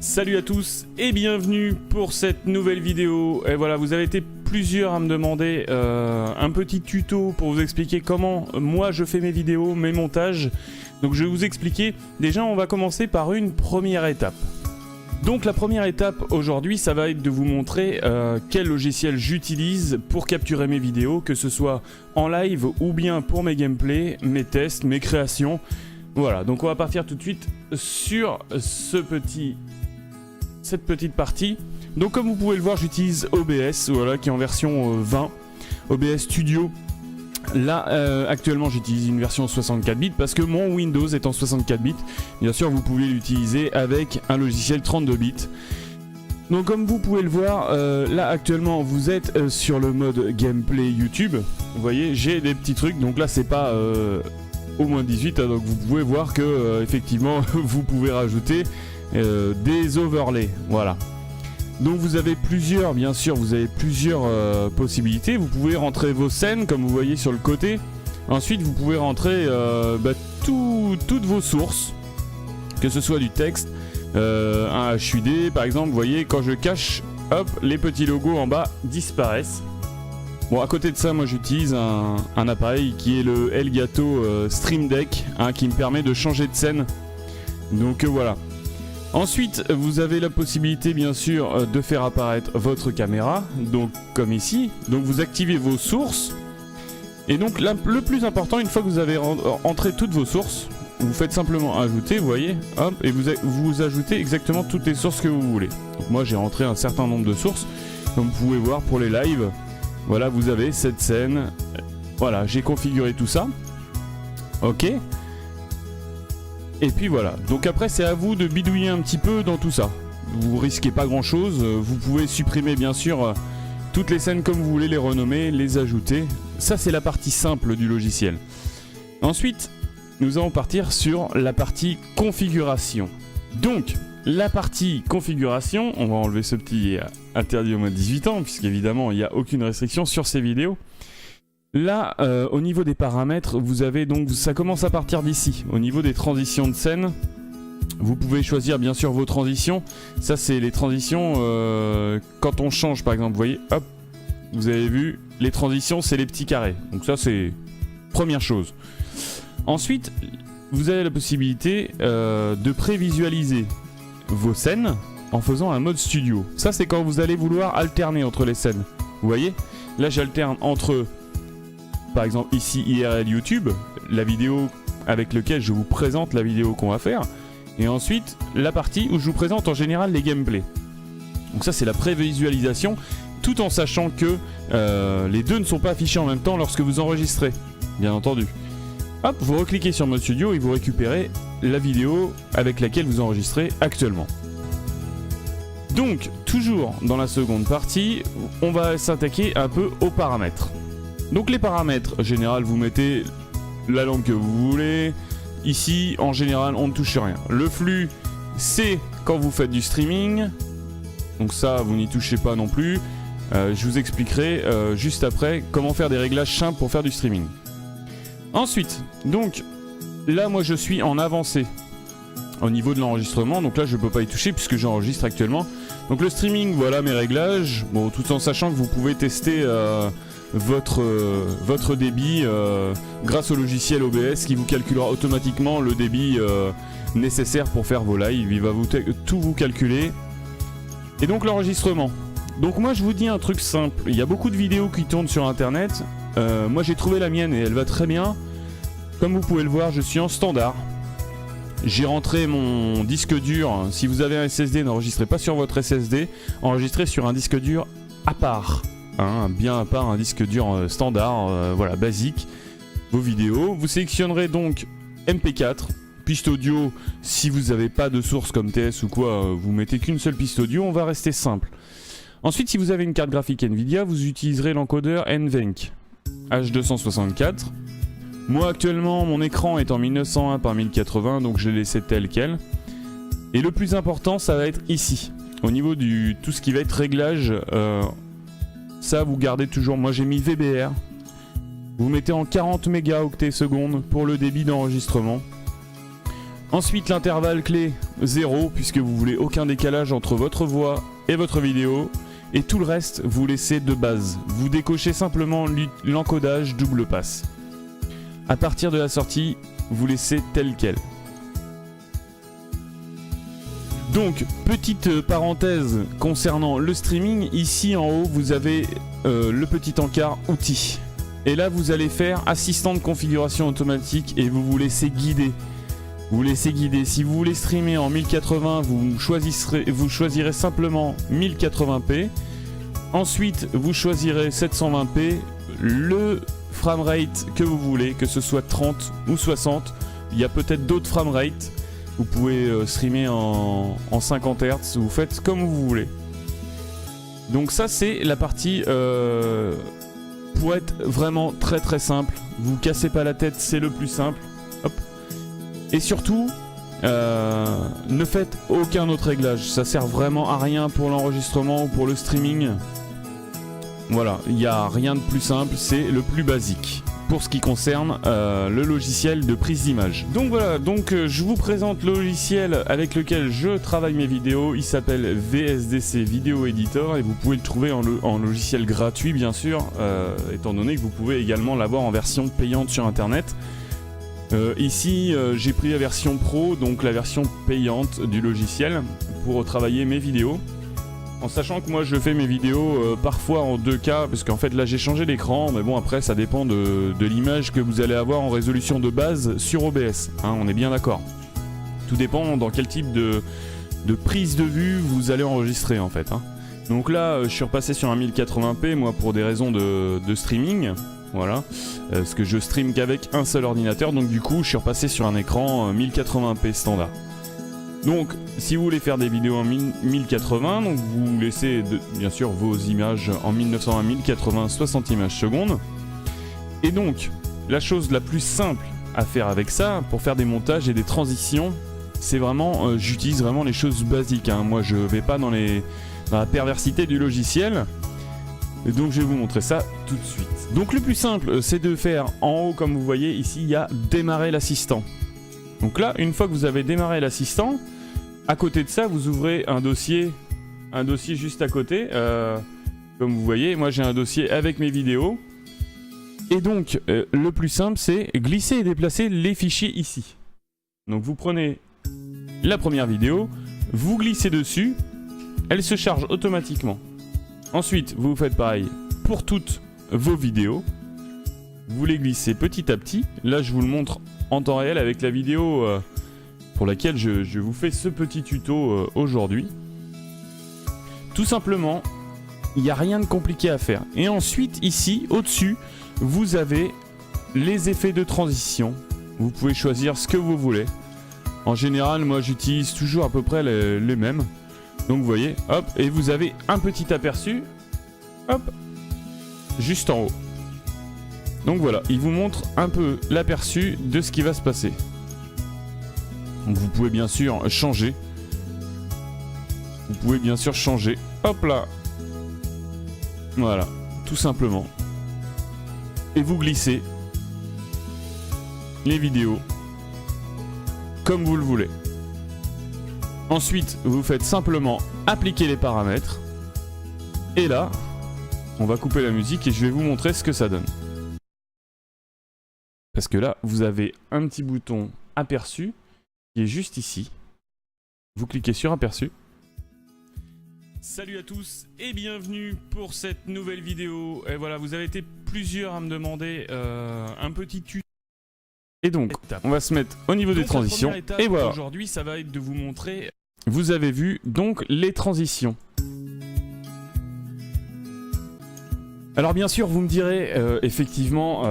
Salut à tous et bienvenue pour cette nouvelle vidéo. Et voilà, vous avez été plusieurs à me demander un petit tuto pour vous expliquer comment moi je fais mes vidéos, mes montages. Donc je vais vous expliquer. Déjà on va commencer par une première étape. Donc la première étape aujourd'hui, ça va être de vous montrer quel logiciel j'utilise pour capturer mes vidéos, que ce soit en live ou bien pour mes gameplays, mes tests, mes créations. Voilà, donc on va partir tout de suite sur cette petite partie. Donc comme vous pouvez le voir, j'utilise OBS, voilà, qui est en version 20, OBS Studio. Là actuellement j'utilise une version 64 bits parce que mon Windows est en 64 bits. Bien sûr vous pouvez l'utiliser avec un logiciel 32 bits. Donc comme vous pouvez le voir, là actuellement vous êtes sur le mode gameplay YouTube. Vous voyez, j'ai des petits trucs, donc là c'est pas au moins 18, hein, donc vous pouvez voir que effectivement vous pouvez rajouter des overlays, voilà. Donc vous avez plusieurs, bien sûr, vous avez plusieurs possibilités. Vous pouvez rentrer vos scènes, comme vous voyez sur le côté. Ensuite, vous pouvez rentrer toutes vos sources, que ce soit du texte, un HUD, par exemple. Vous voyez, quand je cache, hop, les petits logos en bas disparaissent. Bon, à côté de ça, moi j'utilise un appareil qui est le Elgato Stream Deck, hein, qui me permet de changer de scène. Donc voilà. Ensuite, vous avez la possibilité, bien sûr, de faire apparaître votre caméra, donc comme ici. Donc vous activez vos sources. Et donc le plus important, une fois que vous avez entré toutes vos sources, vous faites simplement ajouter, vous voyez, hop, et vous ajoutez exactement toutes les sources que vous voulez. Donc moi j'ai rentré un certain nombre de sources, comme vous pouvez voir pour les lives. Voilà, vous avez cette scène. Voilà, j'ai configuré tout ça. Ok. Et puis voilà, donc après c'est à vous de bidouiller un petit peu dans tout ça. Vous risquez pas grand chose, vous pouvez supprimer bien sûr toutes les scènes comme vous voulez, les renommer, les ajouter. Ça c'est la partie simple du logiciel. Ensuite, nous allons partir sur la partie configuration. Donc, la partie configuration, on va enlever ce petit interdit au moins de 18 ans, puisqu'évidemment il n'y a aucune restriction sur ces vidéos. Là, au niveau des paramètres, vous avez donc, ça commence à partir d'ici. Au niveau des transitions de scène, vous pouvez choisir bien sûr vos transitions. Ça, c'est les transitions quand on change, par exemple. Vous voyez, hop, vous avez vu, les transitions, c'est les petits carrés. Donc ça, c'est première chose. Ensuite, vous avez la possibilité de prévisualiser vos scènes en faisant un mode studio. Ça, c'est quand vous allez vouloir alterner entre les scènes. Vous voyez, là, j'alterne entre... Par exemple ici IRL YouTube, la vidéo avec laquelle je vous présente la vidéo qu'on va faire. Et ensuite la partie où je vous présente en général les gameplays. Donc ça c'est la prévisualisation, tout en sachant que les deux ne sont pas affichés en même temps lorsque vous enregistrez, bien entendu. Hop, vous recliquez sur mode studio et vous récupérez la vidéo avec laquelle vous enregistrez actuellement. Donc toujours dans la seconde partie, on va s'attaquer un peu aux paramètres. Donc les paramètres, en général, vous mettez la langue que vous voulez. Ici, en général, on ne touche rien. Le flux, c'est quand vous faites du streaming. Donc ça, vous n'y touchez pas non plus. Je vous expliquerai juste après comment faire des réglages simples pour faire du streaming. Ensuite, donc, là, moi, je suis en avancée au niveau de l'enregistrement. Donc là, je ne peux pas y toucher puisque j'enregistre actuellement. Donc le streaming, voilà mes réglages. Bon, tout en sachant que vous pouvez tester... votre débit grâce au logiciel OBS qui vous calculera automatiquement le débit nécessaire pour faire vos lives. Il va tout vous calculer. Et donc l'enregistrement. Donc moi je vous dis un truc simple. Il y a beaucoup de vidéos qui tournent sur internet. Moi j'ai trouvé la mienne et elle va très bien. Comme vous pouvez le voir, je suis en standard. J'ai rentré mon disque dur. Si vous avez un SSD, n'enregistrez pas sur votre SSD. Enregistrez sur un disque dur à part. Bien à part un disque dur standard, voilà, basique, vos vidéos. Vous sélectionnerez donc MP4, piste audio, si vous n'avez pas de source comme TS ou quoi, vous mettez qu'une seule piste audio, on va rester simple. Ensuite, si vous avez une carte graphique Nvidia, vous utiliserez l'encodeur NVENC H264. Moi actuellement, mon écran est en 1901 par 1080, donc je l'ai laissé tel quel. Et le plus important, ça va être ici, au niveau du tout ce qui va être réglage. Ça, vous gardez toujours. Moi, j'ai mis VBR. Vous mettez en 40 mégaoctets secondes pour le débit d'enregistrement. Ensuite l'intervalle clé 0 puisque vous voulez aucun décalage entre votre voix et votre vidéo. Et tout le reste vous laissez de base. Vous décochez simplement l'encodage double passe. À partir de la sortie, vous laissez tel quel. Donc, petite parenthèse concernant le streaming, ici en haut vous avez le petit encart outils. Et là vous allez faire assistant de configuration automatique et vous vous laissez guider. Vous laissez guider. Si vous voulez streamer en 1080, vous choisirez simplement 1080p. Ensuite, vous choisirez 720p, le framerate que vous voulez, que ce soit 30 ou 60. Il y a peut-être d'autres framerates. Vous pouvez streamer en 50 Hz, vous faites comme vous voulez. Donc ça c'est la partie pour être vraiment très simple. Vous cassez pas la tête, c'est le plus simple. Hop. Et surtout, ne faites aucun autre réglage. Ça sert vraiment à rien pour l'enregistrement ou pour le streaming. Voilà, il n'y a rien de plus simple, c'est le plus basique pour ce qui concerne le logiciel de prise d'image. Donc voilà, je vous présente le logiciel avec lequel je travaille mes vidéos. Il s'appelle VSDC Video Editor et vous pouvez le trouver en logiciel gratuit bien sûr, étant donné que vous pouvez également l'avoir en version payante sur internet. Ici j'ai pris la version pro, donc la version payante du logiciel pour travailler mes vidéos. En sachant que moi je fais mes vidéos parfois en 2K, parce qu'en fait là j'ai changé d'écran, mais bon après ça dépend de l'image que vous allez avoir en résolution de base sur OBS, hein, on est bien d'accord. Tout dépend dans quel type de prise de vue vous allez enregistrer en fait. Hein. Donc là je suis repassé sur un 1080p moi pour des raisons de streaming, voilà, parce que je stream qu'avec un seul ordinateur, donc du coup je suis repassé sur un écran 1080p standard. Donc, si vous voulez faire des vidéos en 1080, donc vous laissez bien sûr vos images en 1920 1080 60 images secondes. Et donc, la chose la plus simple à faire avec ça, pour faire des montages et des transitions, c'est vraiment, j'utilise vraiment les choses basiques. Hein. Moi, je vais pas dans la perversité du logiciel. Et donc, je vais vous montrer ça tout de suite. Donc, le plus simple, c'est de faire en haut, comme vous voyez ici, il y a démarrer l'assistant. Donc là, une fois que vous avez démarré l'assistant, à côté de ça, vous ouvrez un dossier juste à côté. Comme vous voyez, moi j'ai un dossier avec mes vidéos. Et donc, le plus simple, c'est glisser et déplacer les fichiers ici. Donc vous prenez la première vidéo, vous glissez dessus, elle se charge automatiquement. Ensuite, vous faites pareil pour toutes vos vidéos. Vous les glissez petit à petit. Là, je vous le montre en temps réel avec la vidéo pour laquelle je vous fais ce petit tuto aujourd'hui. Tout simplement, il n'y a rien de compliqué à faire. Et ensuite, ici, au-dessus, vous avez les effets de transition. Vous pouvez choisir ce que vous voulez. En général, moi, j'utilise toujours à peu près les mêmes. Donc, vous voyez, hop, et vous avez un petit aperçu, hop, juste en haut. Donc voilà, il vous montre un peu l'aperçu de ce qui va se passer. Donc vous pouvez bien sûr changer. Hop là. Voilà, tout simplement. Et vous glissez les vidéos comme vous le voulez. Ensuite, vous faites simplement appliquer les paramètres. Et là, on va couper la musique et je vais vous montrer ce que ça donne. Parce que là, vous avez un petit bouton aperçu qui est juste ici. Vous cliquez sur aperçu. Salut à tous et bienvenue pour cette nouvelle vidéo. Et voilà, vous avez été plusieurs à me demander un petit tuto. Et donc, on va se mettre au niveau des transitions. Et voilà. Aujourd'hui, ça va être de vous montrer. Vous avez vu donc les transitions. Alors bien sûr vous me direz effectivement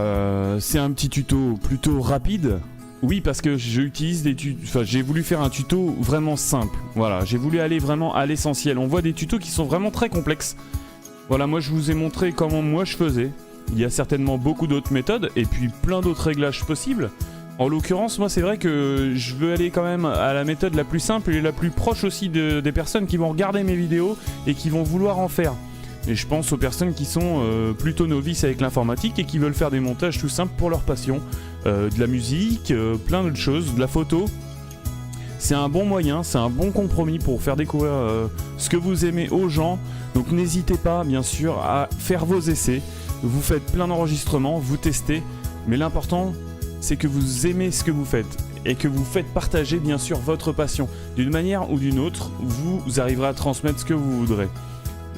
c'est un petit tuto plutôt rapide. Oui parce que j'utilise des tutos, enfin j'ai voulu faire un tuto vraiment simple. Voilà, j'ai voulu aller vraiment à l'essentiel. On voit des tutos qui sont vraiment très complexes. Voilà, moi je vous ai montré comment moi je faisais. Il y a certainement beaucoup d'autres méthodes et puis plein d'autres réglages possibles. En l'occurrence moi c'est vrai que je veux aller quand même à la méthode la plus simple et la plus proche aussi des personnes qui vont regarder mes vidéos et qui vont vouloir en faire. Et je pense aux personnes qui sont plutôt novices avec l'informatique et qui veulent faire des montages tout simples pour leur passion. De la musique, plein d'autres choses, de la photo. c'est un bon moyen, c'est un bon compromis pour faire découvrir ce que vous aimez aux gens. Donc n'hésitez pas bien sûr à faire vos essais, vous faites plein d'enregistrements, vous testez, mais l'important c'est que vous aimez ce que vous faites et que vous faites partager bien sûr votre passion. D'une manière ou d'une autre, vous arriverez à transmettre ce que vous voudrez.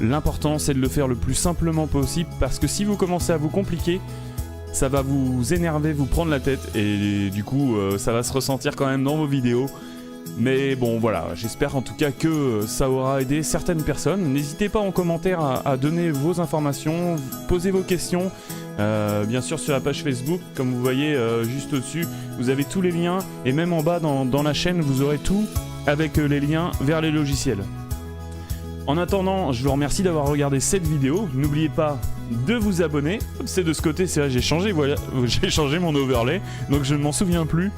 L'important c'est de le faire le plus simplement possible, parce que si vous commencez à vous compliquer, ça va vous énerver, vous prendre la tête, et du coup ça va se ressentir quand même dans vos vidéos. Mais bon voilà, j'espère en tout cas que ça aura aidé certaines personnes. N'hésitez pas en commentaire à donner vos informations, poser vos questions. Bien sûr sur la page Facebook, comme vous voyez juste au-dessus, vous avez tous les liens, et même en bas dans la chaîne, vous aurez tout avec les liens vers les logiciels. En attendant, je vous remercie d'avoir regardé cette vidéo. N'oubliez pas de vous abonner. C'est de ce côté, c'est là j'ai changé, voilà, j'ai changé mon overlay, donc je ne m'en souviens plus.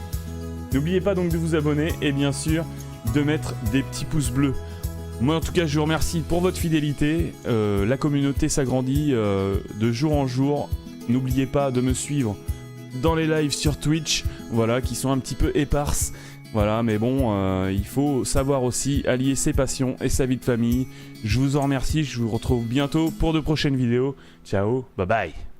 N'oubliez pas donc de vous abonner et bien sûr de mettre des petits pouces bleus. Moi en tout cas je vous remercie pour votre fidélité, la communauté s'agrandit de jour en jour. N'oubliez pas de me suivre dans les lives sur Twitch, voilà, qui sont un petit peu éparses. Voilà, mais bon, il faut savoir aussi allier ses passions et sa vie de famille. Je vous en remercie, je vous retrouve bientôt pour de prochaines vidéos. Ciao, bye bye.